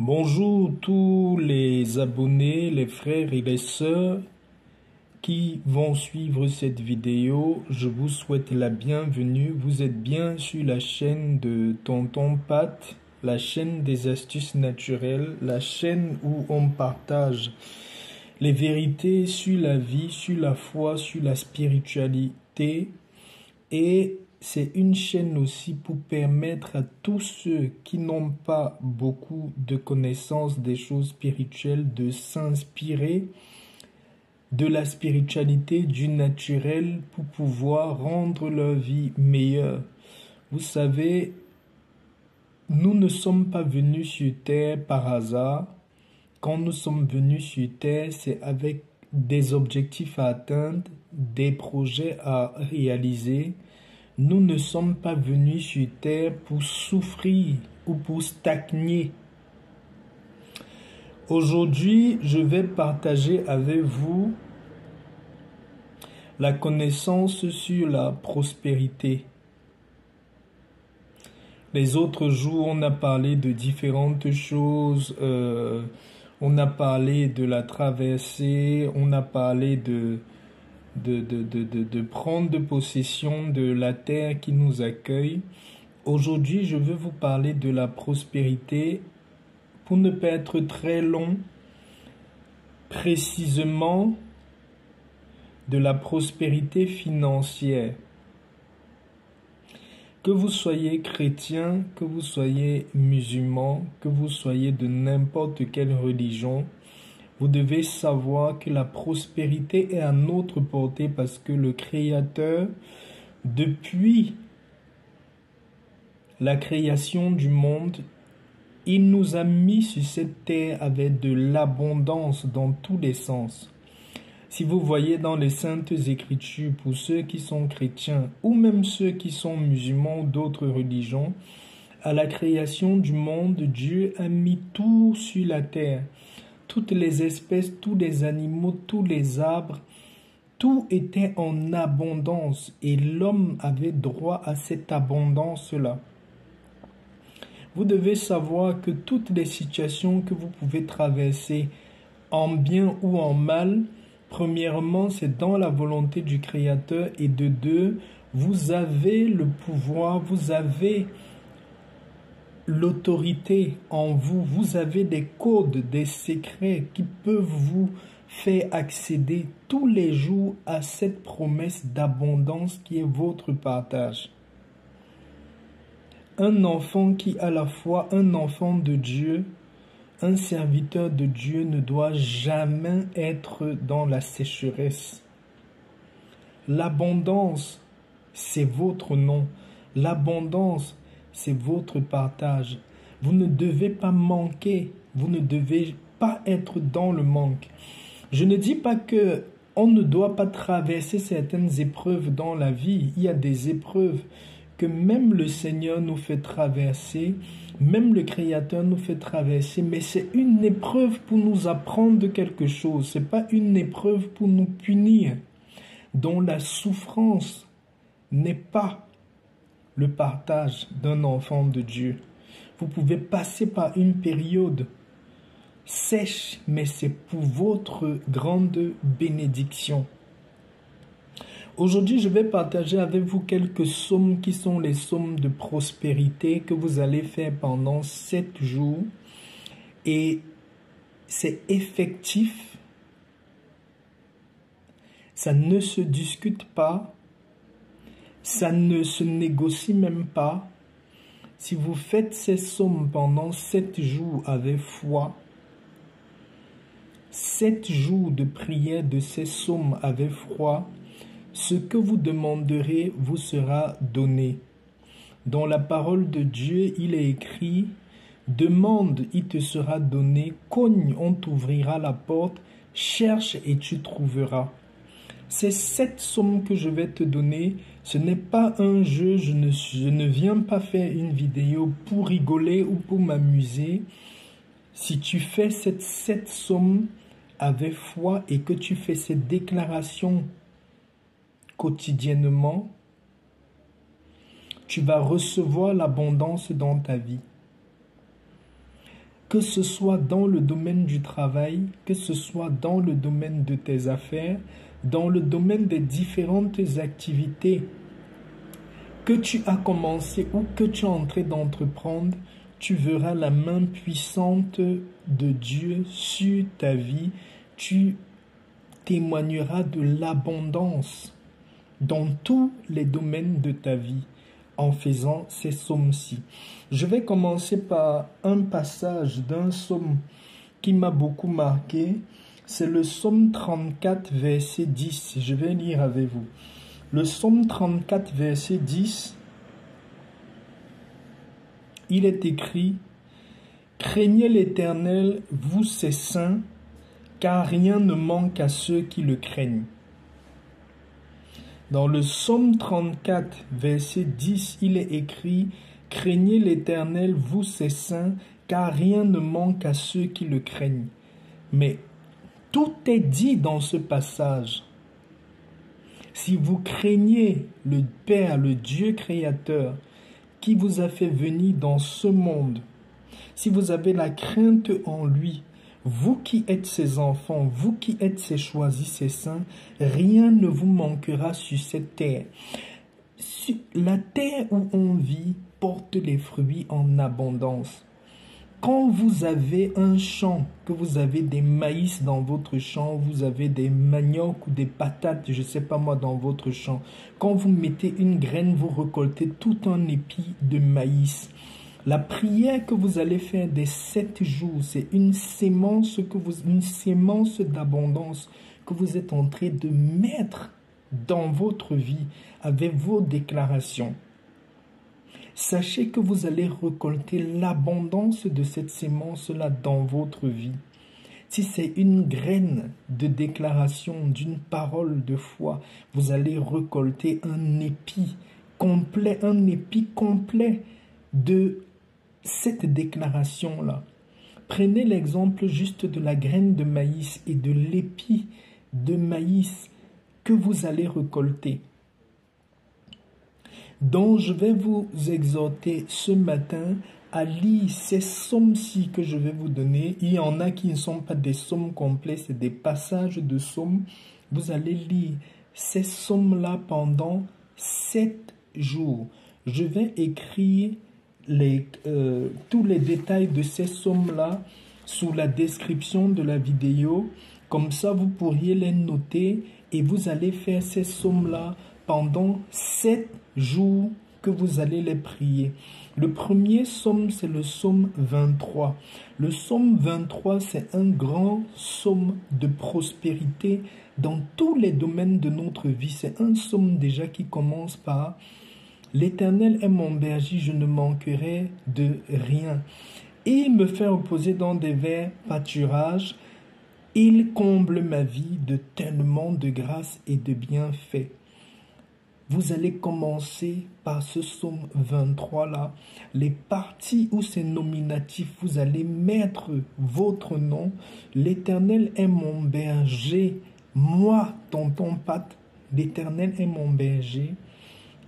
Bonjour tous les abonnés, les frères et les sœurs qui vont suivre cette vidéo. Je vous souhaite la bienvenue. Vous êtes bien sur la chaîne de Tonton Pat, la chaîne des astuces naturelles, la chaîne où on partage les vérités sur la vie, sur la foi, sur la spiritualité. Et c'est une chaîne aussi pour permettre à tous ceux qui n'ont pas beaucoup de connaissances des choses spirituelles de s'inspirer de la spiritualité, du naturel pour pouvoir rendre leur vie meilleure. Vous savez, nous ne sommes pas venus sur terre par hasard. Quand nous sommes venus sur terre, c'est avec des objectifs à atteindre, des projets à réaliser. Nous ne sommes pas venus sur terre pour souffrir ou pour stagner. Aujourd'hui, je vais partager avec vous la connaissance sur la prospérité. Les autres jours, on a parlé de différentes choses. On a parlé de la traversée, on a parlé de prendre possession de la terre qui nous accueille. Aujourd'hui, je veux vous parler de la prospérité. Pour ne pas être très long, précisément de la prospérité financière. Que vous soyez chrétien, que vous soyez musulman, que vous soyez de n'importe quelle religion, vous devez savoir que la prospérité est à notre portée parce que le Créateur, depuis la création du monde, il nous a mis sur cette terre avec de l'abondance dans tous les sens. Si vous voyez dans les Saintes Écritures, pour ceux qui sont chrétiens ou même ceux qui sont musulmans ou d'autres religions, à la création du monde, Dieu a mis tout sur la terre. Toutes les espèces, tous les animaux, tous les arbres, tout était en abondance et l'homme avait droit à cette abondance-là. Vous devez savoir que toutes les situations que vous pouvez traverser en bien ou en mal, premièrement, c'est dans la volonté du Créateur et de deux, vous avez le pouvoir, vous avez l'autorité en vous, vous avez des codes, des secrets qui peuvent vous faire accéder tous les jours à cette promesse d'abondance qui est votre partage. Un enfant qui à la fois un enfant de Dieu, un serviteur de Dieu ne doit jamais être dans la sécheresse. L'abondance, c'est votre nom. L'abondance, c'est votre partage. Vous ne devez pas manquer. Vous ne devez pas être dans le manque. Je ne dis pas que on ne doit pas traverser certaines épreuves dans la vie. Il y a des épreuves que même le Seigneur nous fait traverser, même le Créateur nous fait traverser, mais c'est une épreuve pour nous apprendre quelque chose. Ce n'est pas une épreuve pour nous punir, dont la souffrance n'est pas le partage d'un enfant de Dieu. Vous pouvez passer par une période sèche, mais c'est pour votre grande bénédiction. Aujourd'hui, je vais partager avec vous quelques psaumes qui sont les psaumes de prospérité que vous allez faire pendant 7 jours. Et c'est effectif. Ça ne se discute pas. Ça ne se négocie même pas. Si vous faites ces psaumes pendant 7 jours avec foi, 7 jours de prière de ces psaumes avec foi, ce que vous demanderez vous sera donné. Dans la parole de Dieu, il est écrit « Demande, il te sera donné. Cogne, on t'ouvrira la porte. Cherche et tu trouveras. » Ces 7 psaumes que je vais te donner, ce n'est pas un jeu. Je ne viens pas faire une vidéo pour rigoler ou pour m'amuser. Si tu fais ces 7 psaumes avec foi et que tu fais ces déclarations quotidiennement, tu vas recevoir l'abondance dans ta vie. que ce soit dans le domaine du travail, que ce soit dans le domaine de tes affaires, dans le domaine des différentes activités que tu as commencé ou que tu es en train d'entreprendre, tu verras la main puissante de Dieu sur ta vie. Tu témoigneras de l'abondance dans tous les domaines de ta vie en faisant ces psaumes-ci. Je vais commencer par un passage d'un psaume qui m'a beaucoup marqué. C'est le psaume 34, verset 10. Je vais lire avec vous. Le psaume 34, verset 10, il est écrit « Craignez l'Éternel, vous ses saints, car rien ne manque à ceux qui le craignent. » Dans le psaume 34, verset 10, il est écrit « Craignez l'Éternel, vous ses saints, car rien ne manque à ceux qui le craignent. » Mais tout est dit dans ce passage. Si vous craignez le Père, le Dieu créateur, qui vous a fait venir dans ce monde, si vous avez la crainte en lui, vous qui êtes ses enfants, vous qui êtes ses choisis, ses saints, rien ne vous manquera sur cette terre. La terre où on vit porte les fruits en abondance. Quand vous avez un champ, que vous avez des maïs dans votre champ, vous avez des maniocs ou des patates, je ne sais pas moi, dans votre champ. Quand vous mettez une graine, vous récoltez tout un épi de maïs. La prière que vous allez faire des 7 jours, c'est une sémence d'abondance que vous êtes en train de mettre dans votre vie avec vos déclarations. Sachez que vous allez récolter l'abondance de cette sémence-là dans votre vie. Si c'est une graine de déclaration, d'une parole de foi, vous allez récolter un épi complet de cette déclaration-là. Prenez l'exemple juste de la graine de maïs et de l'épi de maïs que vous allez récolter. Donc, je vais vous exhorter ce matin à lire ces psaumes-ci que je vais vous donner. Il y en a qui ne sont pas des psaumes complets, c'est des passages de psaumes. Vous allez lire ces psaumes-là pendant 7 jours. Je vais écrire tous les détails de ces psaumes-là sous la description de la vidéo. Comme ça, vous pourriez les noter et vous allez faire ces psaumes-là pendant 7 jours que vous allez les prier. Le premier psaume, c'est le psaume 23. Le psaume 23, c'est un grand psaume de prospérité dans tous les domaines de notre vie. C'est un psaume déjà qui commence par « L'Éternel est mon berger, je ne manquerai de rien. Et il me fait reposer dans des verts pâturages. Il comble ma vie de tellement de grâce et de bienfaits. » Vous allez commencer par ce psaume 23-là. Les parties où c'est nominatif, vous allez mettre votre nom. L'Éternel est mon berger. Moi, tonton Pat, l'Éternel est mon berger.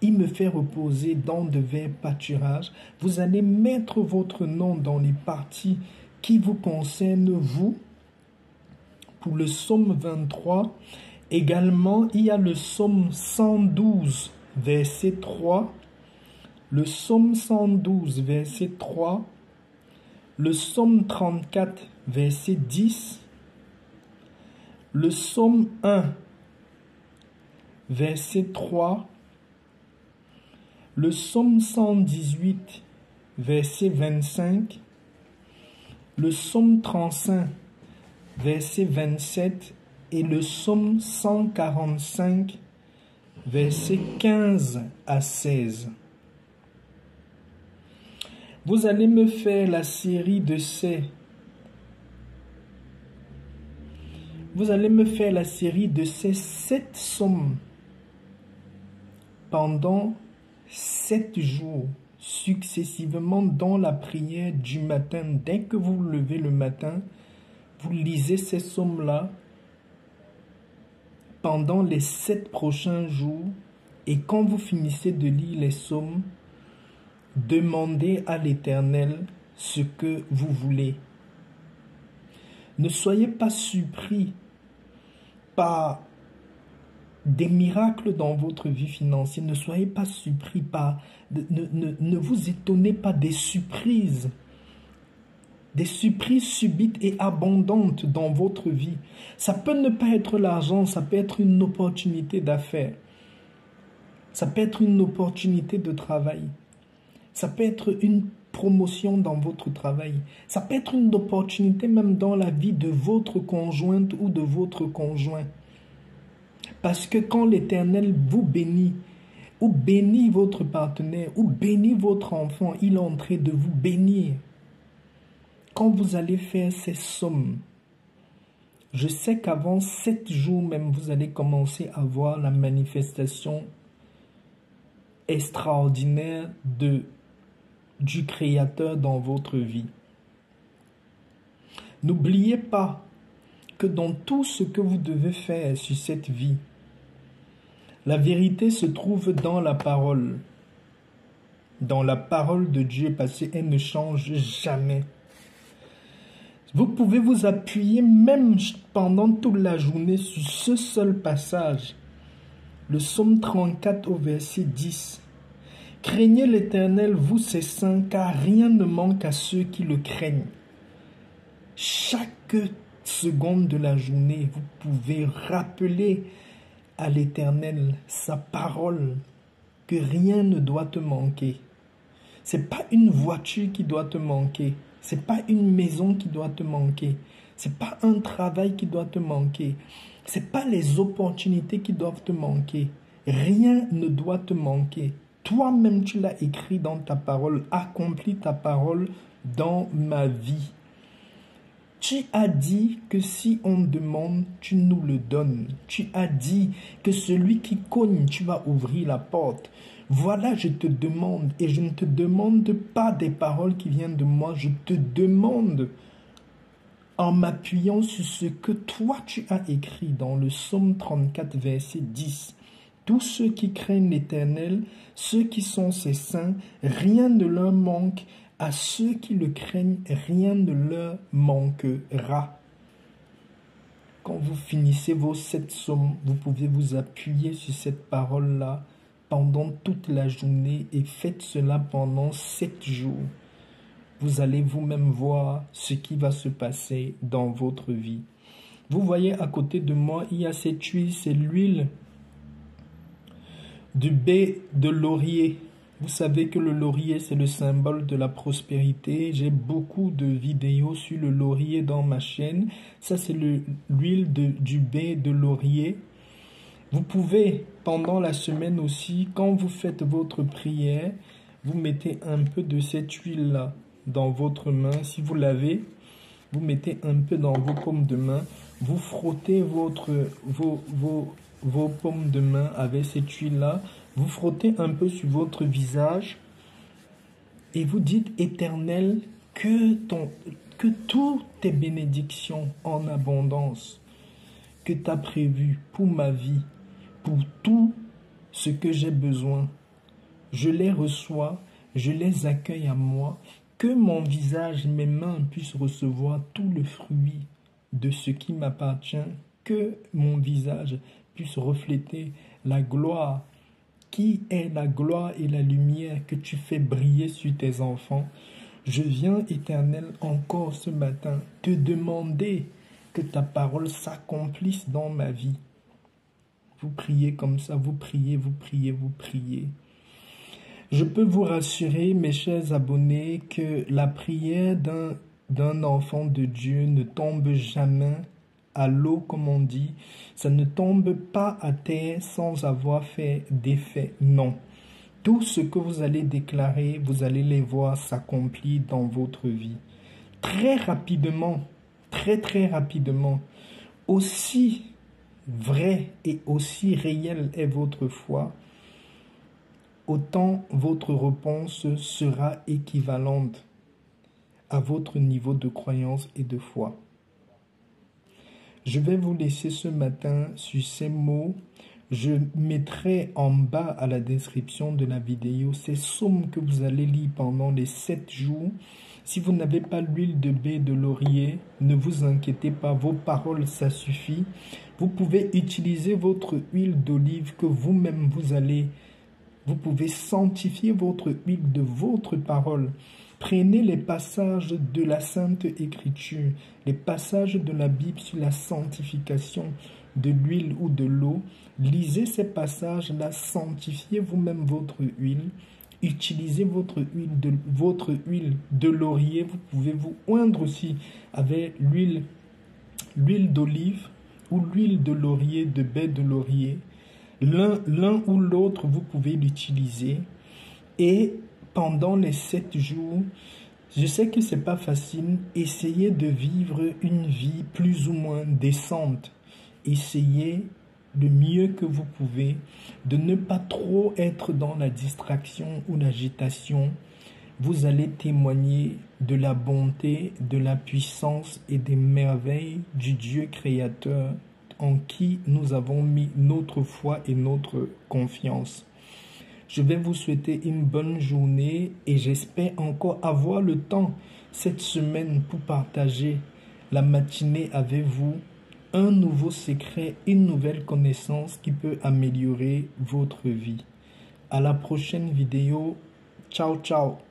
Il me fait reposer dans de verts pâturages. Vous allez mettre votre nom dans les parties qui vous concernent, vous. Pour le psaume 23, également, il y a le psaume 112, verset 3, le psaume 112, verset 3, le psaume 34, verset 10, le psaume 1, verset 3, le psaume 118, verset 25, le psaume 35, verset 27, et le psaume 145, versets 15 à 16. Vous allez me faire la série de ces. Vous allez me faire la série de ces 7 psaumes pendant 7 jours successivement dans la prière du matin. Dès que vous vous levez le matin, vous lisez ces psaumes-là pendant les 7 prochains jours, et quand vous finissez de lire les psaumes, demandez à l'Éternel ce que vous voulez. Ne soyez pas surpris par des miracles dans votre vie financière. Ne soyez pas surpris par... Ne vous étonnez pas des surprises. Des surprises subites et abondantes dans votre vie. Ça peut ne pas être l'argent, ça peut être une opportunité d'affaires. Ça peut être une opportunité de travail. Ça peut être une promotion dans votre travail. Ça peut être une opportunité même dans la vie de votre conjointe ou de votre conjoint. Parce que quand l'Éternel vous bénit, ou bénit votre partenaire, ou bénit votre enfant, il est en train de vous bénir. Quand vous allez faire ces sommes, je sais qu'avant 7 jours même, vous allez commencer à voir la manifestation extraordinaire du Créateur dans votre vie. N'oubliez pas que dans tout ce que vous devez faire sur cette vie, la vérité se trouve dans la parole. Dans la parole de Dieu, parce qu'elle ne change jamais. Vous pouvez vous appuyer même pendant toute la journée sur ce seul passage. Le psaume 34 au verset 10. Craignez l'Éternel, vous ses saints, car rien ne manque à ceux qui le craignent. Chaque seconde de la journée, vous pouvez rappeler à l'Éternel sa parole, que rien ne doit te manquer. Ce n'est pas une voiture qui doit te manquer. Ce n'est pas une maison qui doit te manquer. Ce n'est pas un travail qui doit te manquer. Ce n'est pas les opportunités qui doivent te manquer. Rien ne doit te manquer. Toi-même, tu l'as écrit dans ta parole. Accomplis ta parole dans ma vie. Tu as dit que si on demande, tu nous le donnes. Tu as dit que celui qui cogne, tu vas ouvrir la porte. Voilà, je te demande, et je ne te demande pas des paroles qui viennent de moi, je te demande, en m'appuyant sur ce que toi tu as écrit dans le psaume 34, verset 10. Tous ceux qui craignent l'Éternel, ceux qui sont ses saints, rien ne leur manque. À ceux qui le craignent, rien ne leur manquera. Quand vous finissez vos 7 psaumes, vous pouvez vous appuyer sur cette parole-là pendant toute la journée et faites cela pendant 7 jours. Vous allez vous-même voir ce qui va se passer dans votre vie. Vous voyez à côté de moi, il y a cette huile, c'est l'huile du baie de laurier. Vous savez que le laurier, c'est le symbole de la prospérité. J'ai beaucoup de vidéos sur le laurier dans ma chaîne. Ça, c'est l'huile du baie de laurier. Vous pouvez, pendant la semaine aussi, quand vous faites votre prière, vous mettez un peu de cette huile-là dans votre main. Si vous l'avez, vous mettez un peu dans vos paumes de main. Vous frottez vos paumes de main avec cette huile-là. Vous frottez un peu sur votre visage et vous dites, Éternel, que toutes tes bénédictions en abondance que tu as prévues pour ma vie, pour tout ce que j'ai besoin, je les reçois, je les accueille à moi, que mon visage, mes mains puissent recevoir tout le fruit de ce qui m'appartient, que mon visage puisse refléter la gloire qui est la gloire et la lumière que tu fais briller sur tes enfants. Je viens, Éternel, encore ce matin, te demander que ta parole s'accomplisse dans ma vie. Vous priez comme ça, vous priez, vous priez, vous priez. Je peux vous rassurer, mes chers abonnés, que la prière d'un enfant de Dieu ne tombe jamais à l'eau, comme on dit. Ça ne tombe pas à terre sans avoir fait d'effet. Non. Tout ce que vous allez déclarer, vous allez les voir s'accomplir dans votre vie. Très rapidement, très rapidement. Aussi vrai et aussi réel est votre foi, autant votre réponse sera équivalente à votre niveau de croyance et de foi. Je vais vous laisser ce matin sur ces mots. Je mettrai en bas à la description de la vidéo ces psaumes que vous allez lire pendant les 7 jours. Si vous n'avez pas l'huile de baie de laurier, ne vous inquiétez pas, vos paroles, ça suffit. Vous pouvez utiliser votre huile d'olive que vous-même vous pouvez sanctifier votre huile de votre parole. Prenez les passages de la Sainte Écriture, les passages de la Bible sur la sanctification de l'huile ou de l'eau. Lisez ces passages-là, sanctifiez vous-même votre huile. Utilisez votre huile de laurier. Vous pouvez vous oindre aussi avec l'huile d'olive ou l'huile de laurier, de baie de laurier. L'un ou l'autre, vous pouvez l'utiliser. Et pendant les 7 jours, je sais que ce n'est pas facile, essayez de vivre une vie plus ou moins décente. Essayez le mieux que vous pouvez de ne pas trop être dans la distraction ou l'agitation. Vous allez témoigner de la bonté, de la puissance et des merveilles du Dieu créateur en qui nous avons mis notre foi et notre confiance. Je vais vous souhaiter une bonne journée et j'espère encore avoir le temps cette semaine pour partager la matinée avec vous, un nouveau secret, une nouvelle connaissance qui peut améliorer votre vie. À la prochaine vidéo. Ciao, ciao.